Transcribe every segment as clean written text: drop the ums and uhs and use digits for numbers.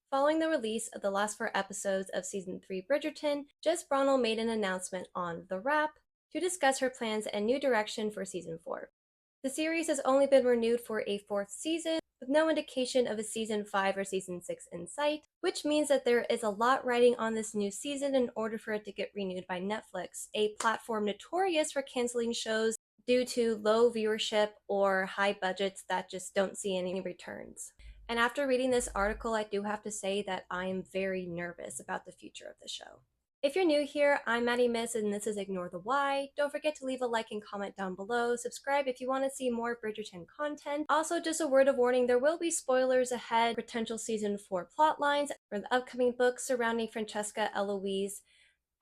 Following the release of the last 4 episodes of Season 3 Bridgerton, Jess Brownell made an announcement on TheWrap to discuss her plans and new direction for Season 4. The series has only been renewed for a 4th season, with no indication of a Season 5 or Season 6 in sight, which means that there is a lot riding on this new season in order for it to get renewed by Netflix, a platform notorious for canceling shows due to low viewership or high budgets that just don't see any returns. And after reading this article, I do have to say that I am very nervous about the future of the show. If you're new here, I'm Maddie Miss and this is Ignore the Why. Don't forget to leave a like and comment down below. Subscribe if you want to see more Bridgerton content. Also, just a word of warning, there will be spoilers ahead, potential season 4 plot lines for the upcoming books surrounding Francesca, Eloise,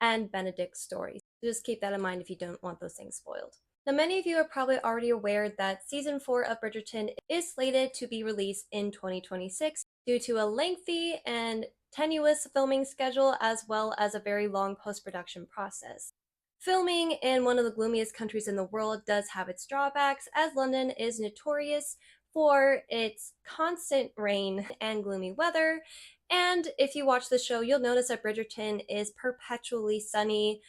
and Benedict's stories. Just keep that in mind if you don't want those things spoiled. Now, many of you are probably already aware that Season 4 of Bridgerton is slated to be released in 2026 due to a lengthy and tenuous filming schedule as well as a very long post-production process. Filming in one of the gloomiest countries in the world does have its drawbacks, as London is notorious for its constant rain and gloomy weather. And if you watch the show, you'll notice that Bridgerton is perpetually sunny,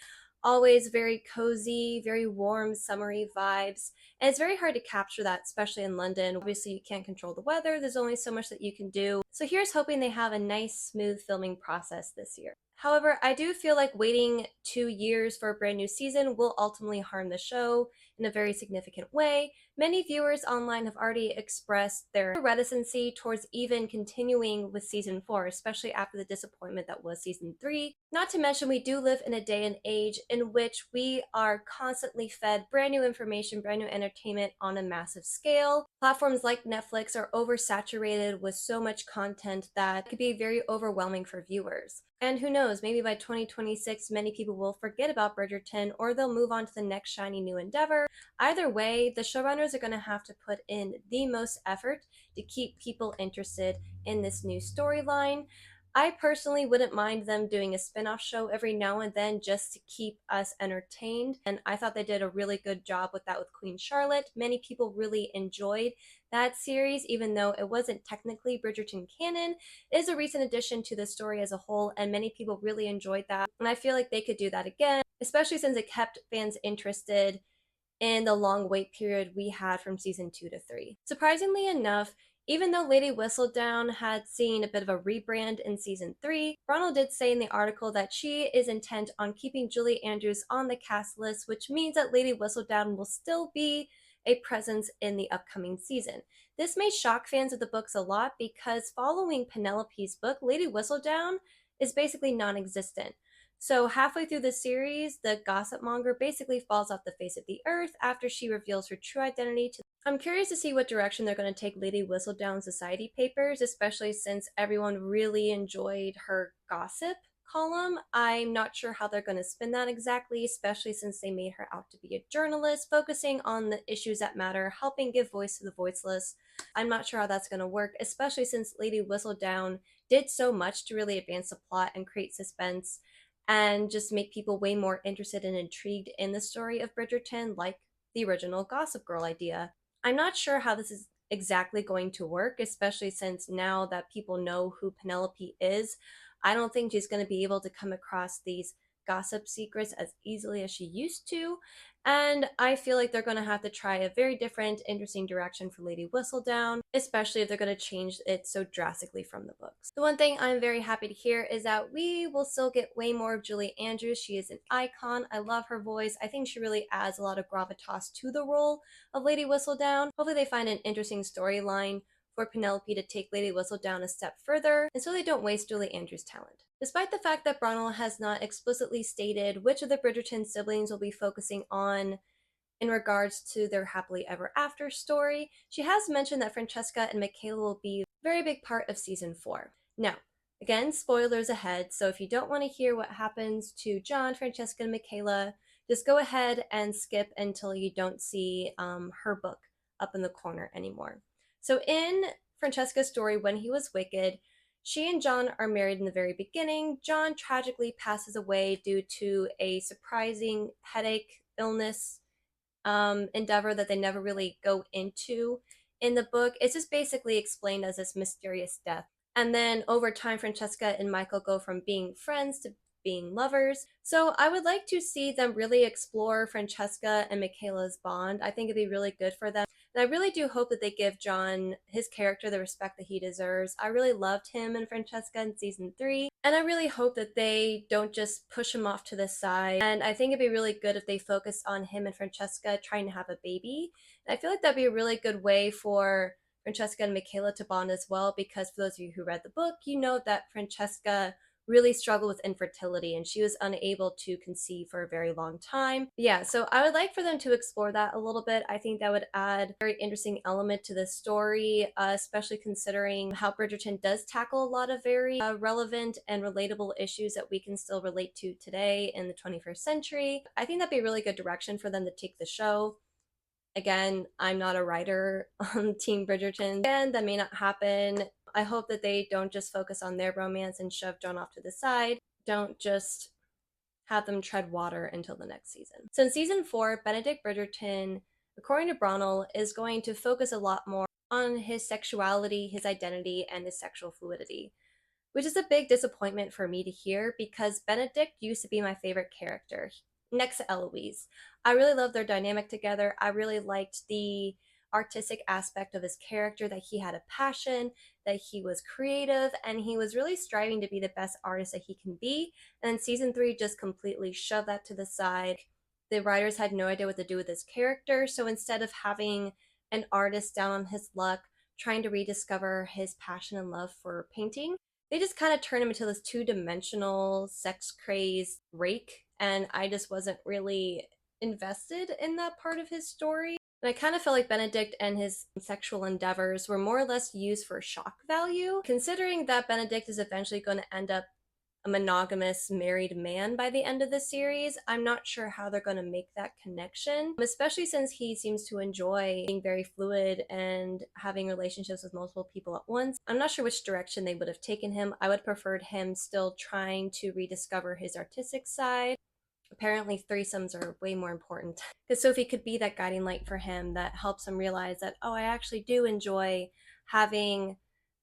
always very cozy, very warm, summery vibes. And it's very hard to capture that, especially in London. Obviously, you can't control the weather. There's only so much that you can do. So here's hoping they have a nice, smooth filming process this year. However, I do feel like waiting 2 years for a brand new season will ultimately harm the show in a very significant way. Many viewers online have already expressed their reticency towards even continuing with season 4, especially after the disappointment that was season 3. Not to mention, we do live in a day and age in which we are constantly fed brand new information, brand new entertainment on a massive scale. Platforms like Netflix are oversaturated with so much content that it could be very overwhelming for viewers. And who knows, maybe by 2026, many people will forget about Bridgerton or they'll move on to the next shiny new endeavor. Either way, the showrunners are going to have to put in the most effort to keep people interested in this new storyline. I personally wouldn't mind them doing a spin-off show every now and then just to keep us entertained, and I thought they did a really good job with that with Queen Charlotte. Many people really enjoyed that series, even though it wasn't technically Bridgerton canon. It is a recent addition to the story as a whole, and many people really enjoyed that, and I feel like they could do that again, especially since it kept fans interested in the long wait period we had from season 2 to 3. Surprisingly enough, even though Lady Whistledown had seen a bit of a rebrand in season 3, Brownell did say in the article that she is intent on keeping Julie Andrews on the cast list, which means that Lady Whistledown will still be a presence in the upcoming season. This may shock fans of the books a lot because following Penelope's book, Lady Whistledown is basically non-existent. So halfway through the series, the gossip monger basically falls off the face of the earth after she reveals her true identity to. I'm curious to see what direction they're going to take Lady Whistledown's Society Papers, especially since everyone really enjoyed her gossip column. I'm not sure how they're going to spin that exactly, especially since they made her out to be a journalist, focusing on the issues that matter, helping give voice to the voiceless. I'm not sure how that's going to work, especially since Lady Whistledown did so much to really advance the plot and create suspense and just make people way more interested and intrigued in the story of Bridgerton, like the original Gossip Girl idea. I'm not sure how this is exactly going to work, especially since now that people know who Penelope is, I don't think she's going to be able to come across these gossip secrets as easily as she used to. And I feel like they're going to have to try a very different, interesting direction for Lady Whistledown, especially if they're going to change it so drastically from the books. The one thing I'm very happy to hear is that we will still get way more of Julie Andrews. She is an icon. I love her voice. I think she really adds a lot of gravitas to the role of Lady Whistledown. Hopefully they find an interesting storyline for Penelope to take Lady Whistledown a step further, and so they don't waste Julie Andrews' talent. Despite the fact that Brownell has not explicitly stated which of the Bridgerton siblings will be focusing on in regards to their happily ever after story, she has mentioned that Francesca and Michaela will be a very big part of season 4. Now, again, spoilers ahead, so if you don't want to hear what happens to John, Francesca, and Michaela, just go ahead and skip until you don't see her book up in the corner anymore. So in Francesca's story, when he was wicked, she and John are married in the very beginning. John tragically passes away due to a surprising headache illness endeavor that they never really go into in the book. It's just basically explained as this mysterious death. And then over time, Francesca and Michael go from being friends to being lovers. So I would like to see them really explore Francesca and Michaela's bond. I think it'd be really good for them. And I really do hope that they give John, his character, the respect that he deserves. I really loved him and Francesca in season 3. And I really hope that they don't just push him off to the side. And I think it'd be really good if they focus on him and Francesca trying to have a baby. And I feel like that'd be a really good way for Francesca and Michaela to bond as well, because for those of you who read the book, you know that Francesca really struggled with infertility and she was unable to conceive for a very long time. Yeah, so I would like for them to explore that a little bit. I think that would add a very interesting element to the story, especially considering how Bridgerton does tackle a lot of very relevant and relatable issues that we can still relate to today in the 21st century. I think that'd be a really good direction for them to take the show. Again, I'm not a writer on Team Bridgerton. Again, that may not happen. I hope that they don't just focus on their romance and shove John off to the side. Don't just have them tread water until the next season. So in season 4, Benedict Bridgerton, according to Brownell, is going to focus a lot more on his sexuality, his identity, and his sexual fluidity, which is a big disappointment for me to hear because Benedict used to be my favorite character next to Eloise. I really loved their dynamic together. I really liked the artistic aspect of his character, that he had a passion, that he was creative, and he was really striving to be the best artist that he can be. And season 3 just completely shoved that to the side. The writers had no idea what to do with his character, so instead of having an artist down on his luck, trying to rediscover his passion and love for painting, they just kind of turned him into this two-dimensional, sex-crazed rake, and I just wasn't really invested in that part of his story. And I kind of felt like Benedict and his sexual endeavors were more or less used for shock value, considering that Benedict is eventually going to end up a monogamous married man by the end of the series. I'm not sure how they're going to make that connection, especially since he seems to enjoy being very fluid and having relationships with multiple people at once. I'm not sure which direction they would have taken him. I would have preferred him still trying to rediscover his artistic side. Apparently threesomes are way more important because Sophie could be that guiding light for him that helps him realize that, oh, I actually do enjoy having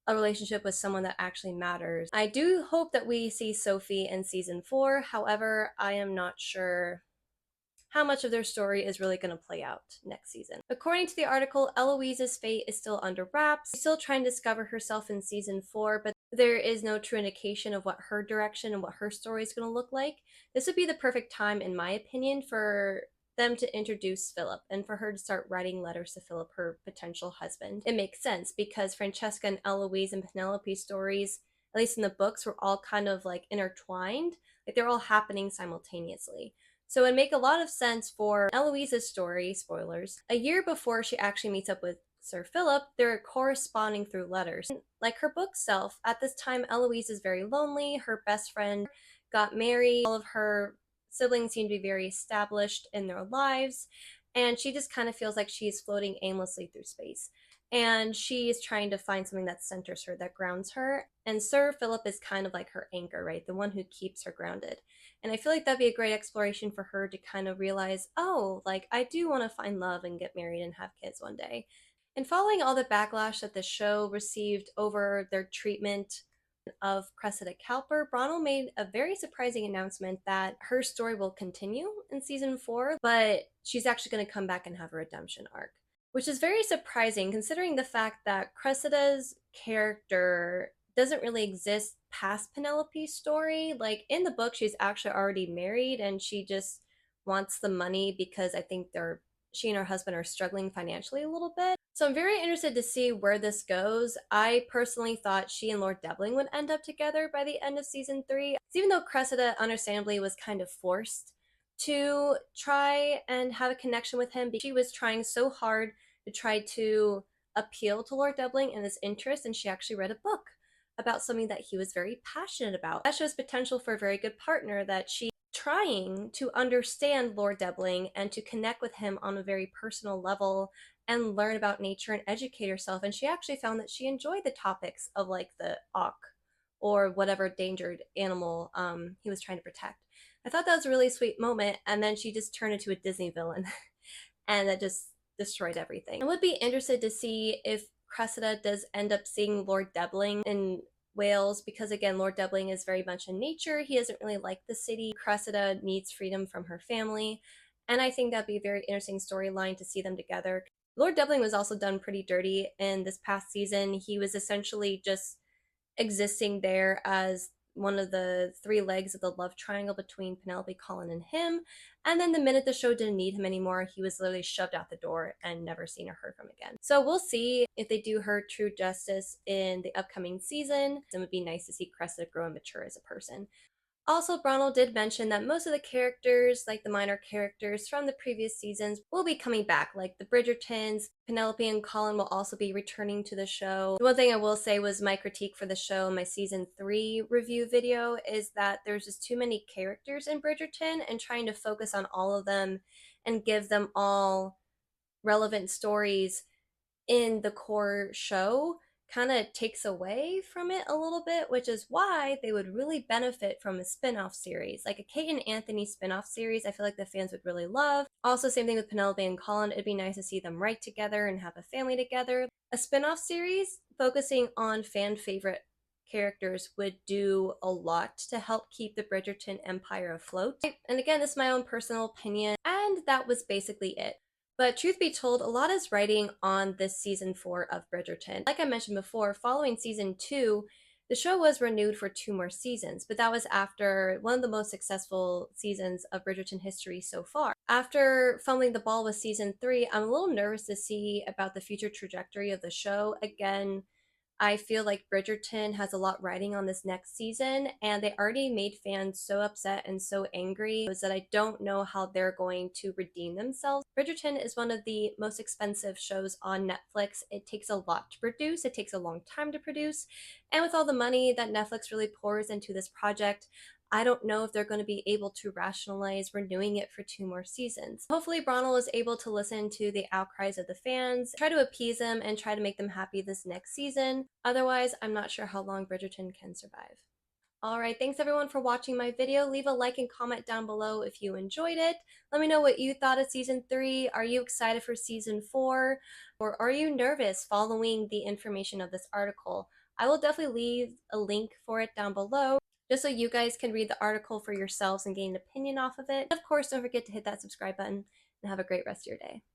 a relationship with someone that actually matters. I do hope that we see Sophie in season 4. However, I am not sure how much of their story is really going to play out next season. According to the article, Eloise's fate is still under wraps. She's still trying to discover herself in season 4, but there is no true indication of what her direction and what her story is going to look like. This would be the perfect time, in my opinion, for them to introduce Philip and for her to start writing letters to Philip, her potential husband. It makes sense because Francesca and Eloise and Penelope's stories, at least in the books, were all kind of like intertwined. Like they're all happening simultaneously. So it would make a lot of sense for Eloise's story, spoilers, a year before she actually meets up with Sir Philip, they're corresponding through letters. Like her book self, at this time, Eloise is very lonely. Her best friend got married. All of her siblings seem to be very established in their lives. And she just kind of feels like she's floating aimlessly through space. And she is trying to find something that centers her, that grounds her. And Sir Philip is kind of like her anchor, right? The one who keeps her grounded. And I feel like that'd be a great exploration for her to kind of realize, oh, like I do want to find love and get married and have kids one day. And following all the backlash that the show received over their treatment of Cressida Cowper, Brownell made a very surprising announcement that her story will continue in season 4, but she's actually going to come back and have a redemption arc, which is very surprising considering the fact that Cressida's character doesn't really exist past Penelope's story. Like in the book, she's actually already married and she just wants the money because I think she and her husband are struggling financially a little bit. So I'm very interested to see where this goes. I personally thought she and Lord Devling would end up together by the end of season 3. Even though Cressida understandably was kind of forced to try and have a connection with him, she was trying so hard to try to appeal to Lord Devling and his interest, and she actually read a book about something that he was very passionate about. That shows potential for a very good partner, that she trying to understand Lord Devling and to connect with him on a very personal level and learn about nature and educate herself. And she actually found that she enjoyed the topics of like the auk or whatever endangered animal he was trying to protect. I thought that was a really sweet moment, and then she just turned into a Disney villain and that just destroyed everything. I would be interested to see if Cressida does end up seeing Lord Devling in Wales because, again, Lord Doubling is very much in nature. He doesn't really like the city. Cressida needs freedom from her family. And I think that'd be a very interesting storyline to see them together. Lord Doubling was also done pretty dirty in this past season. He was essentially just existing there as one of the three legs of the love triangle between Penelope, Colin, and him. And then the minute the show didn't need him anymore, he was literally shoved out the door and never seen or heard from again. So we'll see if they do her true justice in the upcoming season. It would be nice to see Cressida grow and mature as a person. Also, Brownell did mention that most of the characters, like the minor characters from the previous seasons, will be coming back, like the Bridgertons. Penelope and Colin will also be returning to the show. The one thing I will say was my critique for the show in my season 3 review video is that there's just too many characters in Bridgerton, and trying to focus on all of them and give them all relevant stories in the core show kind of takes away from it a little bit, which is why they would really benefit from a spin-off series. Like a Kate and Anthony spin-off series, I feel like the fans would really love. Also, same thing with Penelope and Colin. It'd be nice to see them write together and have a family together. A spin-off series focusing on fan favorite characters would do a lot to help keep the Bridgerton empire afloat. And again, this is my own personal opinion, and that was basically it. But truth be told, a lot is riding on this season 4 of Bridgerton. Like I mentioned before, following season 2, the show was renewed for 2 more seasons, but that was after one of the most successful seasons of Bridgerton history so far. After fumbling the ball with season 3, I'm a little nervous to see about the future trajectory of the show. Again, I feel like Bridgerton has a lot riding on this next season, and they already made fans so upset and so angry that I don't know how they're going to redeem themselves. Bridgerton is one of the most expensive shows on Netflix. It takes a lot to produce, it takes a long time to produce, and with all the money that Netflix really pours into this project, I don't know if they're going to be able to rationalize renewing it for 2 more seasons. Hopefully Brownell is able to listen to the outcries of the fans, try to appease them, and try to make them happy this next season. Otherwise, I'm not sure how long Bridgerton can survive. Alright, thanks everyone for watching my video. Leave a like and comment down below if you enjoyed it. Let me know what you thought of season 3. Are you excited for season 4? Or are you nervous following the information of this article? I will definitely leave a link for it down below, just so you guys can read the article for yourselves and gain an opinion off of it. Of course, don't forget to hit that subscribe button, and have a great rest of your day.